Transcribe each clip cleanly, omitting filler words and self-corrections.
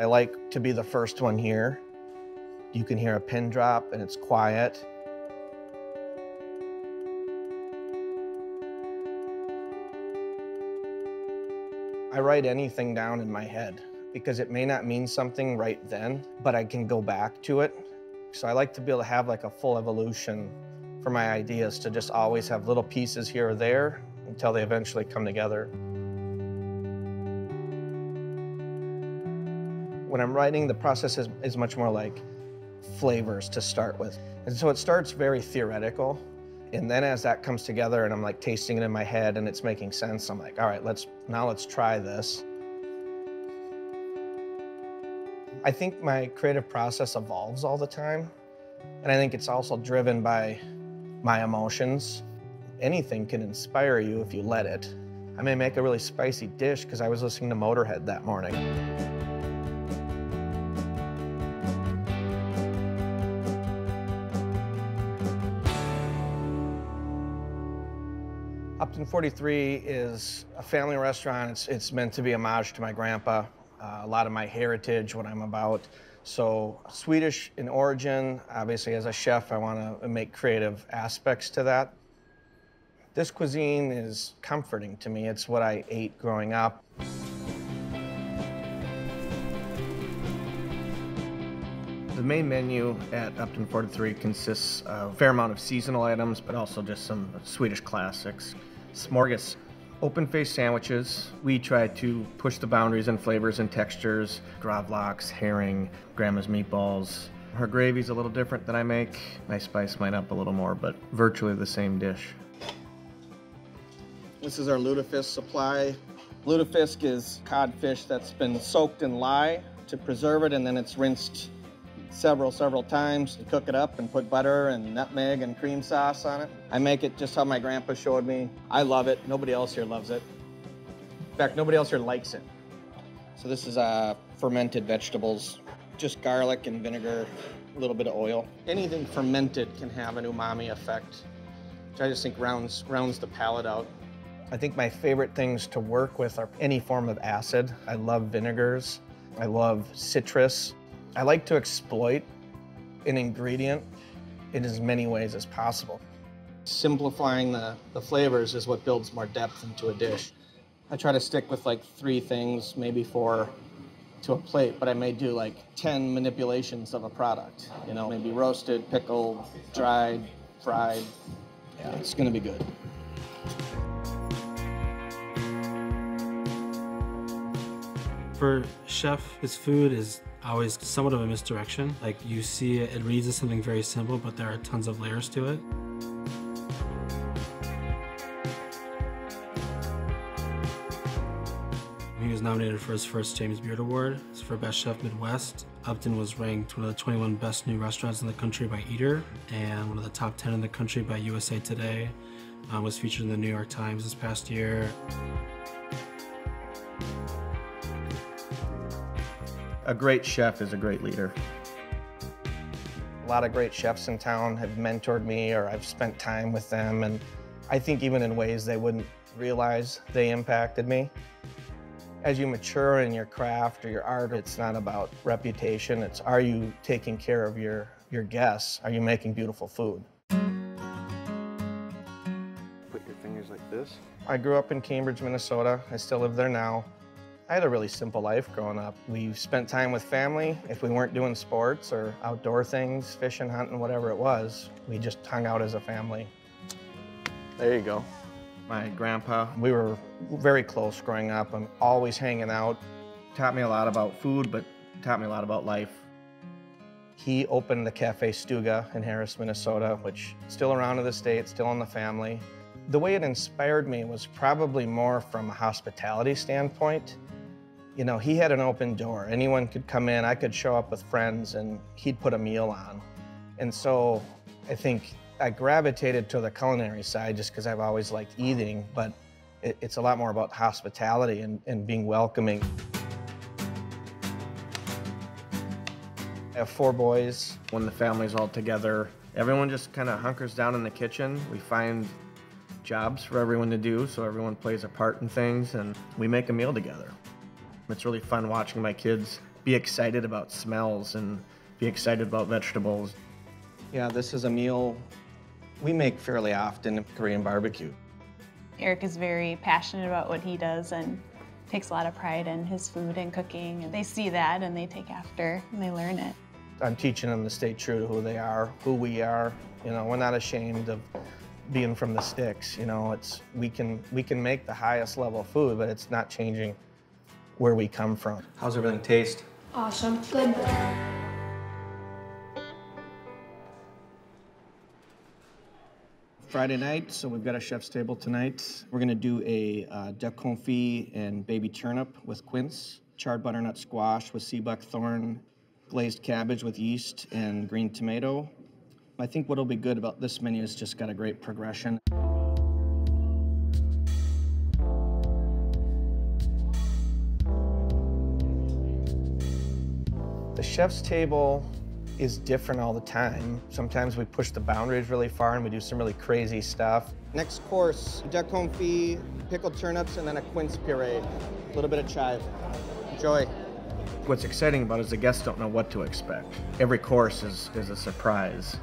I like to be the first one here. You can hear a pin drop and it's quiet. I write anything down in my head because it may not mean something right then, but I can go back to it. So I like to be able to have like a full evolution for my ideas, to just always have little pieces here or there until they eventually come together. When I'm writing, the process is much more like flavors to start with. And so it starts very theoretical. And then as that comes together and I'm like tasting it in my head and it's making sense, I'm like, all right, let's try this. I think my creative process evolves all the time. And I think it's also driven by my emotions. Anything can inspire you if you let it. I may make a really spicy dish because I was listening to Motorhead that morning. Upton 43 is a family restaurant. It's meant to be homage to my grandpa, a lot of my heritage, what I'm about. So Swedish in origin. Obviously, as a chef, I want to make creative aspects to that. This cuisine is comforting to me. It's what I ate growing up. The main menu at Upton 43 consists of a fair amount of seasonal items, but also just some Swedish classics. Smorgas, open-faced sandwiches. We try to push the boundaries in flavors and textures. Gravlax, herring, grandma's meatballs. Her gravy's a little different than I make. I spice mine up a little more, but virtually the same dish. This is our lutefisk supply. Lutefisk is codfish that's been soaked in lye to preserve it, and then it's rinsed several times to cook it up and put butter and nutmeg and cream sauce on it. I make it just how my grandpa showed me. I love it. Nobody else here loves it. In fact, nobody else here likes it. So this is fermented vegetables, just garlic and vinegar, a little bit of oil. Anything fermented can have an umami effect, which I just think rounds the palate out. I think my favorite things to work with are any form of acid. I love vinegars. I love citrus. I like to exploit an ingredient in as many ways as possible. Simplifying the flavors is what builds more depth into a dish. I try to stick with like 3 things, maybe 4 to a plate, but I may do like 10 manipulations of a product. You know, maybe roasted, pickled, dried, fried. Yeah, it's gonna be good. For chef, his food is always somewhat of a misdirection. Like you see it reads as something very simple, but there are tons of layers to it. He was nominated for his first James Beard Award for Best Chef Midwest. Upton was ranked one of the 21 best new restaurants in the country by Eater, and one of the top 10 in the country by USA Today. Was featured in the New York Times this past year. A great chef is a great leader. A lot of great chefs in town have mentored me, or I've spent time with them, and I think even in ways they wouldn't realize they impacted me. As you mature in your craft or your art, it's not about reputation, it's are you taking care of your guests? Are you making beautiful food? Put your fingers like this. I grew up in Cambridge, Minnesota. I still live there now. I had a really simple life growing up. We spent time with family. If we weren't doing sports or outdoor things, fishing, hunting, whatever it was, we just hung out as a family. There you go. My grandpa, we were very close growing up. I'm always hanging out. Taught me a lot about food, but taught me a lot about life. He opened the Cafe Stuga in Harris, Minnesota, which is still around to this day, it's still in the family. The way it inspired me was probably more from a hospitality standpoint. You know, he had an open door. Anyone could come in, I could show up with friends, and he'd put a meal on. And so I think I gravitated to the culinary side just because I've always liked eating, but it's a lot more about hospitality and being welcoming. I have 4 boys. When the family's all together, everyone just kind of hunkers down in the kitchen. We find jobs for everyone to do, so everyone plays a part in things, and we make a meal together. It's really fun watching my kids be excited about smells and be excited about vegetables. Yeah, this is a meal we make fairly often in Korean barbecue. Erick is very passionate about what he does and takes a lot of pride in his food and cooking. And they see that and they take after and they learn it. I'm teaching them to stay true to who they are, who we are. You know, we're not ashamed of being from the sticks. You know, we can make the highest level food, but it's not changing where we come from. How's everything taste? Awesome. Good. Friday night, so we've got a chef's table tonight. We're gonna do a duck confit and baby turnip with quince, charred butternut squash with sea buckthorn, glazed cabbage with yeast, and green tomato. I think what'll be good about this menu is just got a great progression. The chef's table is different all the time. Sometimes we push the boundaries really far and we do some really crazy stuff. Next course, duck confit, pickled turnips, and then a quince puree. A little bit of chive. Enjoy. What's exciting about it is the guests don't know what to expect. Every course is a surprise.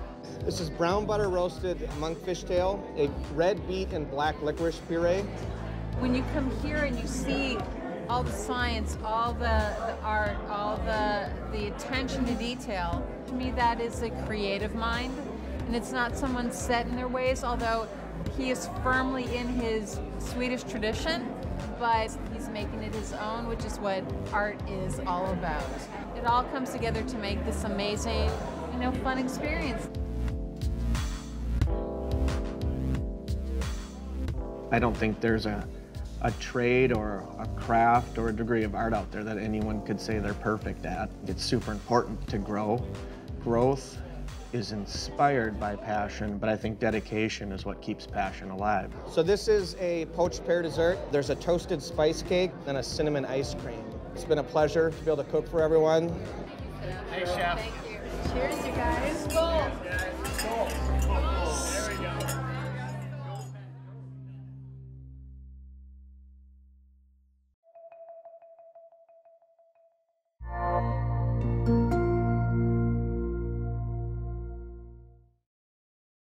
This is brown butter roasted monkfish tail, a red beet and black licorice puree. When you come here and you see all the science, all the art, all the attention to detail, to me that is a creative mind, and it's not someone set in their ways, although he is firmly in his Swedish tradition, but he's making it his own, which is what art is all about. It all comes together to make this amazing, fun experience. I don't think there's a trade or a craft or a degree of art out there that anyone could say they're perfect at. It's super important to grow. Growth is inspired by passion, but I think dedication is what keeps passion alive. So this is a poached pear dessert. There's a toasted spice cake and a cinnamon ice cream. It's been a pleasure to be able to cook for everyone. Hey, Chef. Thank you. Cheers, you guys. Goal.